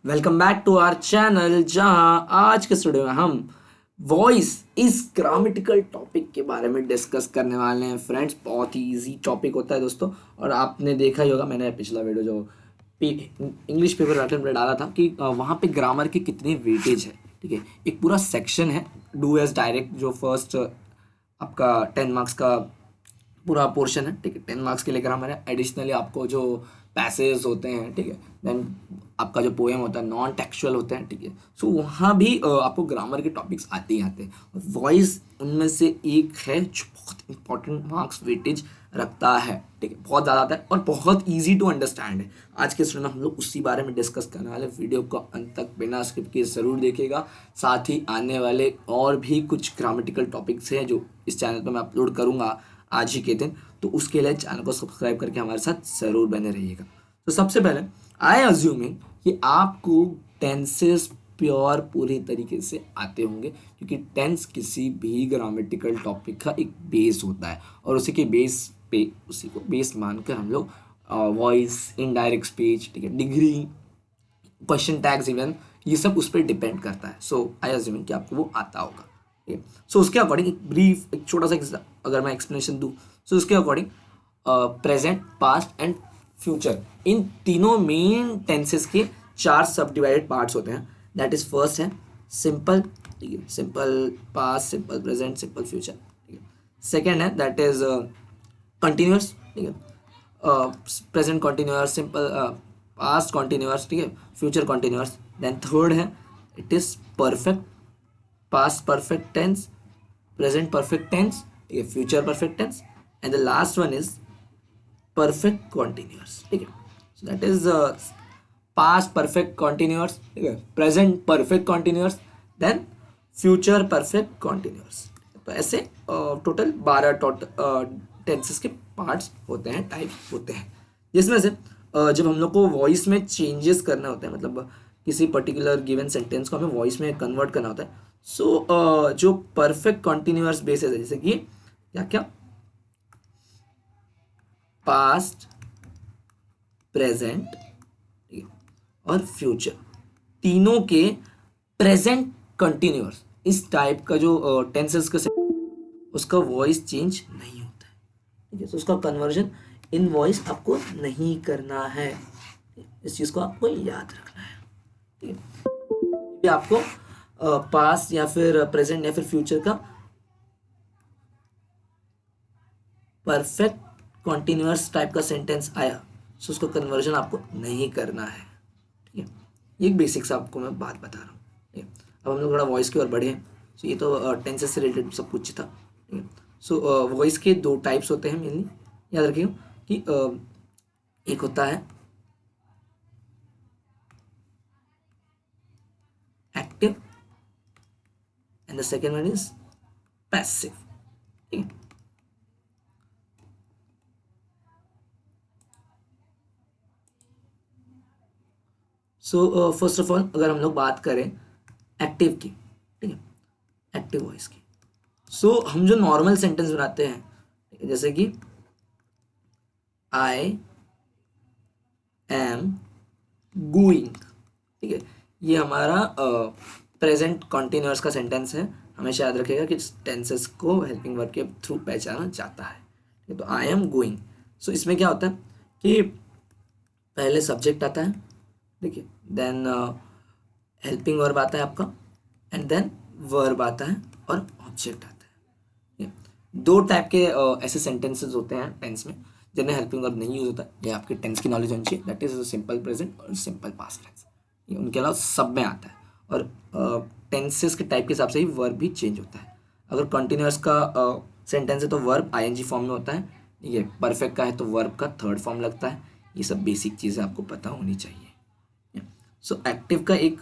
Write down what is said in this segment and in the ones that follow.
Welcome back to our channel जहां आज के वीडियो में हम वॉइस इस ग्रामेटिकल टॉपिक के बारे में डिस्कस करने वाले हैं फ्रेंड्स। बहुत ही इजी टॉपिक होता है दोस्तों। और आपने देखा ही होगा, मैंने पिछला वीडियो जो इंग्लिश पेपर पैटर्न में डाला था कि वहाँ पे ग्रामर के कितने वेटेज है। ठीक है, एक पूरा सेक्शन है डू एज डायरेक्ट जो फर्स्ट आपका 10 मार्क्स का पूरा पोर्शन है। ठीक है, 10 मार्क्स के लिए ग्रामर है। एडिशनली आपको जो पैसेज होते हैं, ठीक है, देन आपका जो पोएम होता है नॉन टेक्सुअल होते हैं। ठीक है, सो वहाँ भी आपको ग्रामर के टॉपिक्स आते ही आते हैं। और वॉइस उनमें से एक है जो बहुत इंपॉर्टेंट मार्क्स वेटेज रखता है। ठीक है, बहुत ज़्यादा आता है और बहुत ईजी टू अंडरस्टैंड है। आज के स्टूडेंट में हम लोग उसी बारे में डिस्कस करने वाले। वीडियो को अंत तक बिना स्किप किए ज़रूर देखिएगा। साथ ही आने वाले और भी कुछ ग्रामेटिकल टॉपिक्स हैं जो इस चैनल पर मैं अपलोड करूँगा आज ही के दिन, तो उसके लिए चैनल को सब्सक्राइब करके हमारे साथ ज़रूर बने रहिएगा। तो सबसे पहले आई अज्यूमिंग कि आपको टेंसेस प्योर पूरी तरीके से आते होंगे, क्योंकि टेंस किसी भी ग्रामेटिकल टॉपिक का एक बेस होता है और उसी के बेस पे उसी को बेस मानकर हम लोग वॉइस, इनडायरेक्ट स्पीच, ठीक है, डिग्री, क्वेश्चन टैग्स, इवन ये सब उस पर डिपेंड करता है। सो आई अज्यूमिंग कि आपको वो आता होगा। ठीक है, सो उसके अकॉर्डिंग एक ब्रीफ, एक छोटा सा अगर मैं एक्सप्लेनेशन दूँ, सो उसके according present, past and future, इन तीनों मेन टेंसेस के 4 सब डिवाइडेड पार्ट्स होते हैं। दैट इज फर्स्ट है सिंपल, ठीक है, simple past, simple present, simple future. ठीक है, सेकेंड है दैट इज कंटिन्यूअस, ठीक है, present continuous, simple past continuous, ठीक है, फ्यूचर कॉन्टिन्यूअस। देन थर्ड है it is perfect, past perfect tense, present perfect tense, ठीक है, future perfect tense, and the last one is perfect continuous. ठीक है, so that is past perfect continuous, ठीक है, present perfect continuous, then future perfect continuous. तो ऐसे total 12 tenses के parts होते हैं, टाइप्स होते हैं, जिसमें से जब हम लोग को वॉइस में चेंजेस करना होता है, मतलब किसी पर्टिकुलर गिवन सेंटेंस को हमें वॉइस में कन्वर्ट करना होता है, सो जो परफेक्ट कॉन्टिन्यूअस बेसिस है, जैसे कि क्या क्या पास्ट, प्रेजेंट, ठीक है, और फ्यूचर, तीनों के प्रेजेंट कंटिन्यूअस, इस टाइप का जो टेंसेस का उसका वॉइस चेंज नहीं होता है। ठीक है, तो उसका कन्वर्जन इन वॉइस आपको नहीं करना है। इस चीज़ को आपको याद रखना है। ठीक है, ये आपको पास्ट या फिर प्रेजेंट या फिर फ्यूचर का परफेक्ट कॉन्टिन्यूअस टाइप का सेंटेंस आया, सो उसको कन्वर्जन आपको नहीं करना है। ठीक है, ये एक बेसिक सा आपको मैं बात बता रहा हूँ। ठीक है, अब हम लोग थोड़ा वॉइस की ओर बढ़े हैं। सो ये तो टेंसेस से रिलेटेड सब कुछ था। ठीक है, सो वॉइस के 2 टाइप्स होते हैं मेनली, याद रखिएगा कि एक होता है active and the second one is passive. ठीक है, सो फर्स्ट ऑफ ऑल अगर हम लोग बात करें एक्टिव की, ठीक है, एक्टिव वॉइस की, सो हम जो नॉर्मल सेंटेंस बनाते हैं, ठीक है, जैसे कि आई एम गोइंग, ठीक है, ये हमारा प्रेजेंट कॉन्टिन्यूअस का सेंटेंस है। हमेशा याद रखिएगा कि टेंसेस को हेल्पिंग वर्ब के थ्रू पहचाना जाता है। ठीक है, तो आई एम गोइंग, सो इसमें क्या होता है कि पहले सब्जेक्ट आता है, ठीक है, देन हेल्पिंग वर्ब आता है आपका, एंड देन वर्ब आता है और ऑब्जेक्ट आता है। ये 2 टाइप के ऐसे सेंटेंसेस होते हैं टेंस में जिनमें हेल्पिंग वर्ब नहीं यूज होता है। ये आपके टेंस की नॉलेज होनी चाहिए। दैट इज सिंपल प्रेजेंट और सिंपल पास्ट टेंस, ये उनके अलावा सब में आता है। और टेंसेस के टाइप के हिसाब से ही वर्ब भी चेंज होता है। अगर कंटिन्यूअस का सेंटेंस है तो वर्ब आईएनजी फॉर्म में होता है। ठीक है, परफेक्ट का है तो वर्ब का थर्ड फॉर्म लगता है। ये सब बेसिक चीज़ें आपको पता होनी चाहिए। सो एक्टिव का एक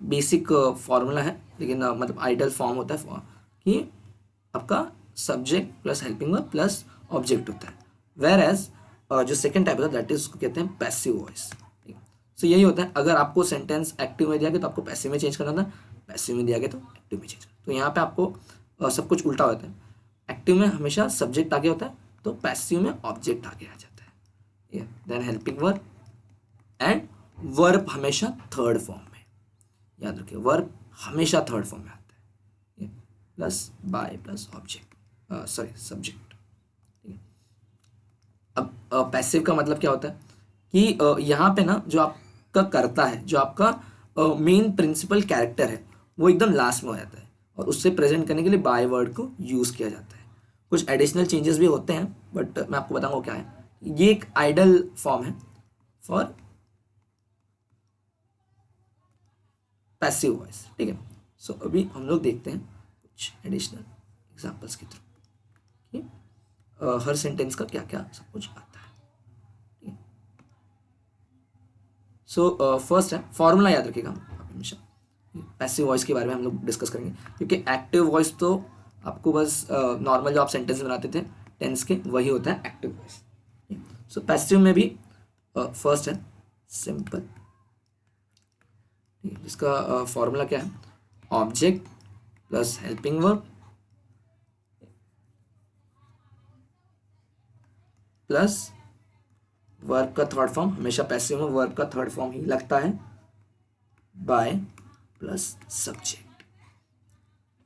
बेसिक फॉर्मूला है, लेकिन मतलब आइडल फॉर्म होता है कि आपका subject plus helping verb plus object होता है। वेर एज जो सेकेंड टाइप होता है दैट इज उसको कहते हैं पैसिव वॉइस। सो यही होता है, अगर आपको सेंटेंस एक्टिव में दिया गया तो आपको पैसिव में चेंज करना था, पैसिव में दिया गया तो एक्टिव में चेंज करना। तो यहाँ पे आपको सब कुछ उल्टा होता है। एक्टिव में हमेशा सब्जेक्ट आगे होता है, तो पैसिव में ऑब्जेक्ट आगे आ जाता है। Then helping verb and verb हमेशा थर्ड फॉर्म में, याद रखिए वर्ब हमेशा थर्ड फॉर्म में आता है, plus by plus object sorry subject. अब पैसिव का मतलब क्या होता है कि यहाँ पे ना जो आपका करता है, जो आपका मेन प्रिंसिपल कैरेक्टर है, वो एकदम लास्ट में हो जाता है और उससे प्रेजेंट करने के लिए बाय वर्ड को यूज़ किया जाता है। कुछ एडिशनल चेंजेस भी होते हैं बट मैं आपको बताऊंगा क्या है। ये एक आइडल फॉर्म है फॉर पैसिव वॉइस, ठीक है। सो अभी हम लोग देखते हैं कुछ एडिशनल एग्जांपल्स के थ्रू कि हर सेंटेंस का क्या क्या सब कुछ आता है। सो फर्स्ट है फॉर्मूला, याद रखिएगा आप हमेशा पैसिव वॉइस के बारे में हम लोग डिस्कस करेंगे, क्योंकि एक्टिव वॉइस तो आपको बस नॉर्मल जो आप सेंटेंस बनाते थे टेंस के वही होता है एक्टिव वॉइस। सो पैसिव में भी फर्स्ट है सिंपल, जिसका फॉर्मूला क्या है, object plus helping verb plus verb का थर्ड फॉर्म, हमेशा पैसिव में वर्ब का थर्ड फॉर्म ही लगता है, बाय प्लस सब्जेक्ट।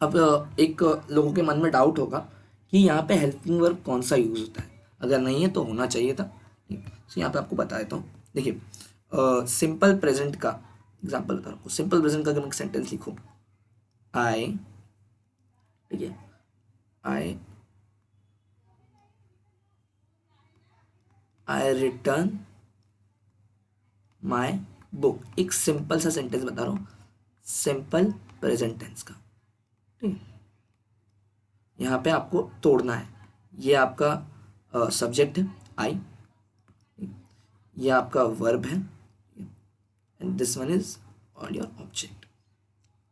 अब एक लोगों के मन में डाउट होगा कि यहाँ पे हेल्पिंग वर्ब कौन सा यूज़ होता है, अगर नहीं है तो होना चाहिए था। तो यहाँ पे आपको बता देता हूँ, देखिए सिंपल प्रेजेंट का एग्जांपल बता रहा हूँ। सिंपल प्रेजेंट का अगर मैं सेंटेंस लिखूँ, आई, ठीक है, आई आई रिटर्न माई बुक, एक सिंपल सा सेंटेंस बता रहा हूँ, सिंपल प्रेजेंट टेंस का, ठीक है। यहाँ पे आपको तोड़ना है, ये आपका सब्जेक्ट है आई, ये आपका वर्ब है and this one is all your object.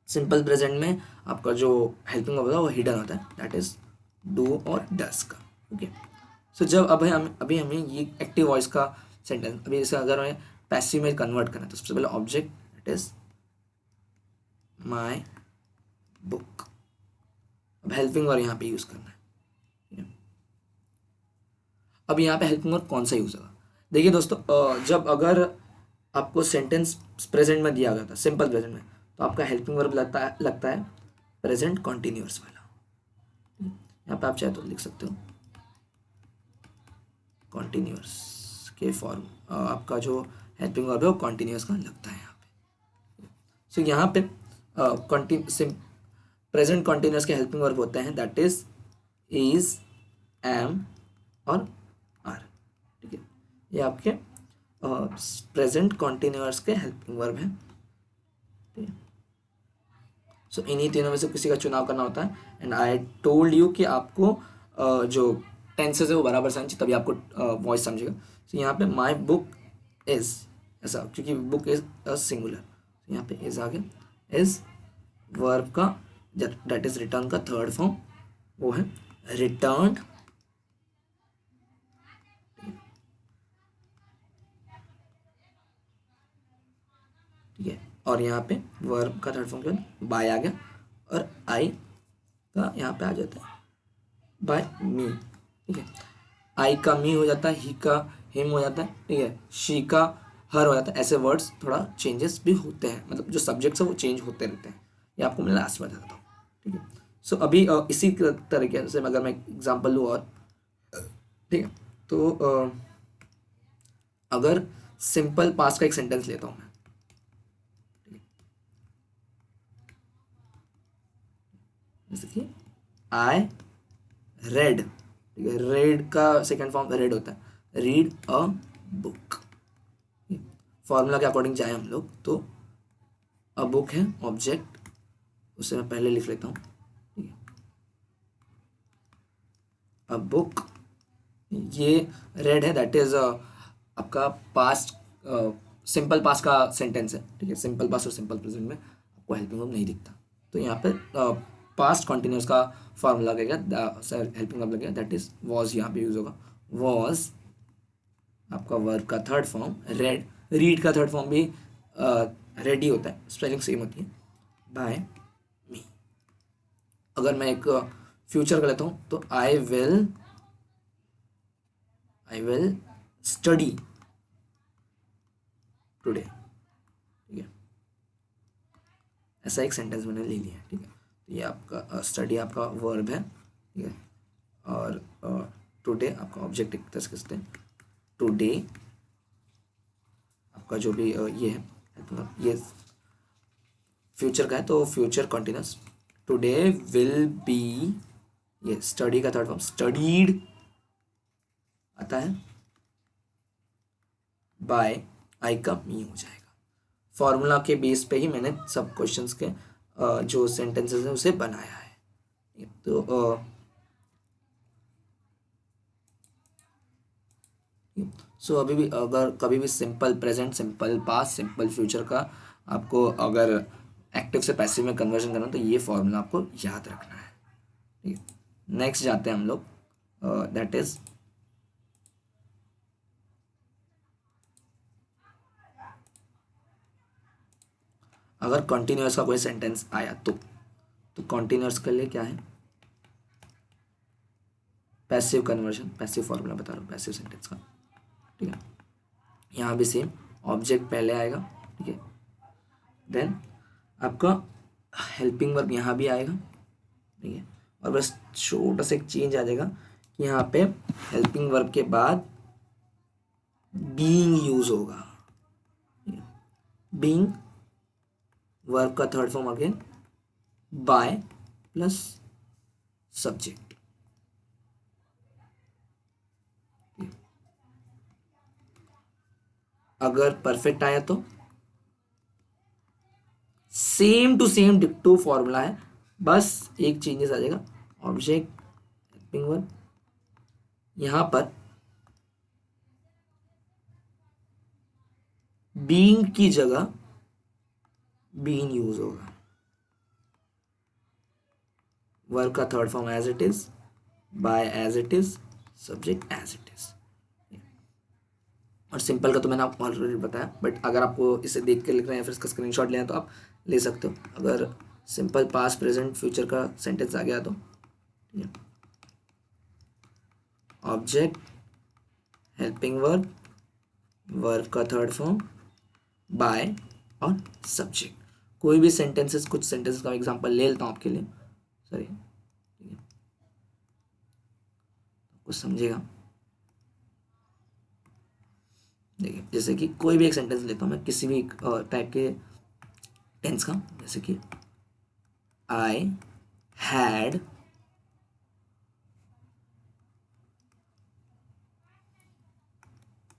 Simple present में आपका जो हेल्पिंग वर्ब होता है वो हिडन होता है, दैट इज डू और डस का, ओके। सो जब अब अभी हमें ये एक्टिव वॉइस का सेंटेंस, अभी जैसे अगर हमें पैसिव में कन्वर्ट करना है तो सबसे पहले object that is my book, अब हेल्पिंग वर्ब यहाँ पे यूज़ करना है, ठीक है। अब यहाँ पे हेल्पिंग वर्ब कौन सा यूज़ होगा, देखिए दोस्तों जब अगर आपको सेंटेंस प्रेजेंट में दिया गया था सिंपल प्रेजेंट में, तो आपका हेल्पिंग वर्ब लगता है प्रेजेंट कॉन्टिन्यूअस वाला। यहाँ पे आप चाहे तो लिख सकते हो कॉन्टिन्यूअस के फॉर्म, आपका जो हेल्पिंग वर्ब है वो कॉन्टिन्यूअस का लगता है यहाँ पे। सो यहाँ पे प्रेजेंट कॉन्टिन्यूअस के हेल्पिंग वर्ब होते हैं दैट इज एम और आर, ठीक है। ये आपके प्रेजेंट कॉन्टिन्यूअस के हेल्पिंग वर्ब हैं, ठीक है। सो इन्हीं तीनों में से किसी का चुनाव करना होता है एंड आई टोल्ड यू कि आपको जो टेंसेस है वो बराबर समझ, तभी आपको वॉइस समझेगा। सो यहाँ पे माई बुक इज ऐसा, क्योंकि बुक इज अ सिंगुलर, यहाँ पे इज आ गया, इज वर्ब का दैट इज रिटर्न का थर्ड फॉर्म वो है रिटर्न, ठीक है। और यहाँ पे वर्ब का थर्ड फॉर्म क्या है, बाय आ गया, और आई का यहाँ पे आ जाता है बाय मी, ठीक है। आई का मी हो जाता है, ही का हिम हो जाता है, ठीक है, शी का हर हो जाता है। ऐसे वर्ड्स थोड़ा चेंजेस भी होते हैं, मतलब जो सब्जेक्ट्स है वो चेंज होते रहते हैं, ये आपको मैं लास्ट में बताता हूँ, ठीक है। सो अभी इसी तरीके से अगर मैं एग्जांपल लूँ और, ठीक है, तो अगर सिंपल पास्ट का एक सेंटेंस लेता हूँ मैं, जैसे कि आई रेड, ठीक है, रेड का सेकेंड फॉर्म रेड होता है, रीड अ बुक। फॉर्मूला के अकॉर्डिंग जाए हम लोग तो अ बुक है ऑब्जेक्ट, उसे मैं पहले लिख लेता हूँ, ठीक है। अ बुक, ये रेड है दैट इज आपका पास्ट सिंपल पास्ट का सेंटेंस है, ठीक है। सिंपल पास्ट और सिंपल प्रेजेंट में आपको हेल्पिंग वर्ब नहीं दिखता, तो यहाँ पे पास्ट कॉन्टिन्यूस का फॉर्मूला लगेगा, हेल्पिंग वर्ब लगेगा दैट इज वॉज, यहाँ पे यूज होगा वॉज, आपका वर्ब का थर्ड फॉर्म रेड, रीड का थर्ड फॉर्म भी रेडी होता है, स्पेलिंग सेम होती है, बाय मी। अगर मैं एक फ्यूचर का लेता हूँ तो आई विल स्टडी टुडे, ऐसा एक सेंटेंस मैंने ले लिया, ठीक है। तो ये आपका स्टडी आपका वर्ब है, ठीक है। और टुडे आपका ऑब्जेक्ट एक तरह से कहते हैं, टुडे आपका जो भी ये है, मतलब ये फ्यूचर का है तो future continuous, today will be, ये स्टडी का थर्ड फॉर्म स्टडीड आता है, बाय आई का मी हो जाएगा। फॉर्मूला के बेस पे ही मैंने सब क्वेश्चंस के जो सेंटेंसेस हैं उसे बनाया है। तो सो अभी भी अगर कभी भी simple present, simple past, simple future का आपको अगर एक्टिव से पैसिव में कन्वर्जन करना तो ये फॉर्मूला आपको याद रखना है, ठीक है। नेक्स्ट जाते हैं हम लोग, दैट इज अगर कॉन्टिन्यूअस का कोई सेंटेंस आया तो कॉन्टिन्यूअस के लिए क्या है, पैसिव कन्वर्जन, पैसिव फॉर्मूला बता रहा हूँ पैसिव सेंटेंस का, ठीक है। यहाँ भी सेम, ऑब्जेक्ट पहले आएगा, ठीक है, देन आपका हेल्पिंग वर्ब यहाँ भी आएगा, ठीक है। और बस छोटा सा एक चेंज आ जाएगा कि यहाँ पे हेल्पिंग वर्ब के बाद बीइंग यूज होगा, बीइंग वर्ब का third form again by plus subject. अगर परफेक्ट आया तो सेम टू सेम डिक्टो फॉर्मूला है, बस एक चेंजेस आ जाएगा, ऑब्जेक्ट हेल्पिंग वर्ब यहां पर बीइंग की जगह बीइंग यूज होगा, वर्ब का third form as it is, by as it is, subject as it is. और सिंपल का तो मैंने आपको ऑलरेडी बताया, बट अगर आपको इसे देख के लिख रहे हैं या फिर इसका स्क्रीनशॉट लें तो आप ले सकते हो। अगर सिंपल पास्ट प्रेजेंट फ्यूचर का सेंटेंस आ गया तो ऑब्जेक्ट हेल्पिंग वर्ब, वर्ब का थर्ड फॉर्म बाय और सब्जेक्ट। कोई भी सेंटेंसेस, कुछ सेंटेंसेस का एग्जांपल ले लेता हूँ आपके लिए, सॉरी, ठीक है, कुछ समझेगा। देखिए जैसे कि कोई भी एक सेंटेंस लेता हूँ मैं किसी भी टाइप के टेंस का, जैसे कि आई हैड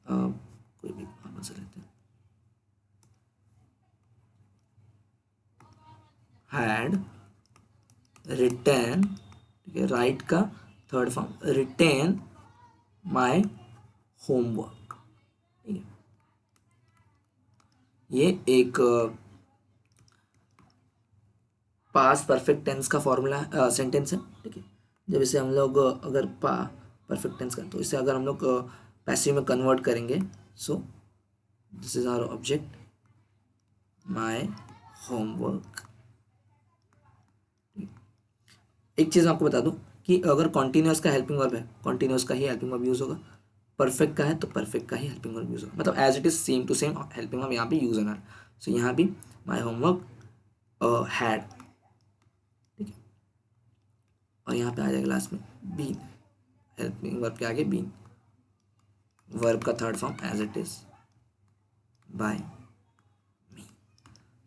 कोई भी नॉर्मल से लेते हैं, हैड रिटन, ठीक है, राइट का third form written my homework, ठीक है। ये एक पास्ट परफेक्ट टेंस का फॉर्मूला सेंटेंस है, ठीक है। जब इसे हम लोग अगर परफेक्ट टेंस करें तो इसे अगर हम लोग पैसिव में कन्वर्ट करेंगे, so this is our object my homework. एक चीज़ आपको बता दूं कि अगर कॉन्टिन्यूअस का हेल्पिंग वर्ब है, कॉन्टिन्यूअस का ही हेल्पिंग वर्ब यूज होगा, परफेक्ट का है तो परफेक्ट का ही हेल्पिंग वर्ब यूज होगा, मतलब as it is same to same helping verb यहाँ पे यूज होना है। सो यहाँ भी माय होमवर्क हैड, ठीक है, और यहाँ पे आ जाएगा लास्ट में बीन, हेल्पिंग वर्ब के आगे बीन, वर्ब का third form as it is by me.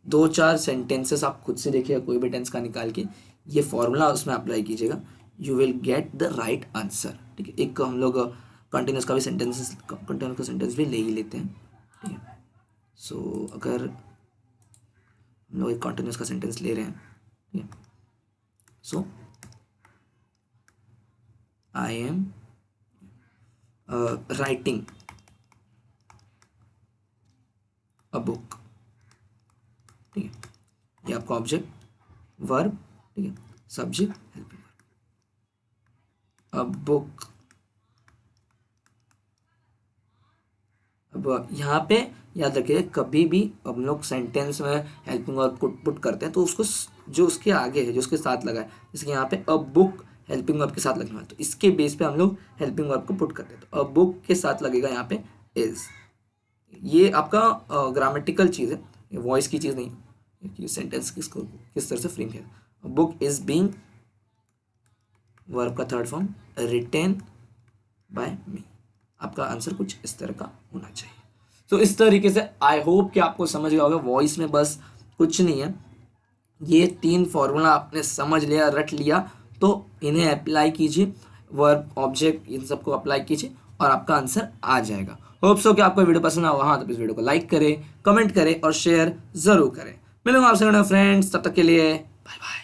दो चार सेंटेंसेस आप खुद से देखिएगा कोई भी टेंस का निकाल के, ये फॉर्मूला उसमें अप्लाई कीजिएगा, you will get the right answer, ठीक है। एक हम लोग कंटिन्यूस का भी सेंटेंसेस, कंटिन्यूस का सेंटेंस भी ले ही लेते हैं, ठीक है। सो अगर हम लोग एक कंटिन्यूस का सेंटेंस ले रहे हैं, ठीक है, so I am writing a book, ठीक है, ये आपका ऑब्जेक्ट वर्ब, ठीक है, subject helping verb, a book. अब यहाँ पे याद रखिए कभी भी हम लोग सेंटेंस में हेल्पिंग वर्ब पुट करते हैं तो उसको जो उसके आगे है, जो उसके साथ लगा है, जैसे कि यहाँ पे अ बुक हेल्पिंग वर्ब के साथ लगने वाला है, तो इसके बेस पे हम लोग हेल्पिंग वर्ब को पुट करते हैं, तो अ बुक के साथ लगेगा यहाँ पे इज। ये आपका ग्रामेटिकल चीज़ है, ये वॉइस की चीज़ नहीं, ये सेंटेंस किसको किस तरह से फ्रेम किया। बुक इज बीइंग, वर्ब का थर्ड फॉर्म, रिटेन बाय मी। आपका आंसर कुछ इस तरह का होना चाहिए। तो इस तरीके से आई होप कि आपको समझ गया होगा। वॉइस में बस कुछ नहीं है, ये 3 फॉर्मूला आपने समझ लिया, रट लिया, तो इन्हें अप्लाई कीजिए, वर्ब ऑब्जेक्ट इन सबको अप्लाई कीजिए और आपका आंसर आ जाएगा। होप सो कि आपको वीडियो पसंद आया। हाँ तो इस वीडियो को लाइक करें, कमेंट करें और शेयर जरूर करें। मिलूंगा आपसे फ्रेंड्स, तब तक के लिए बाय बाय।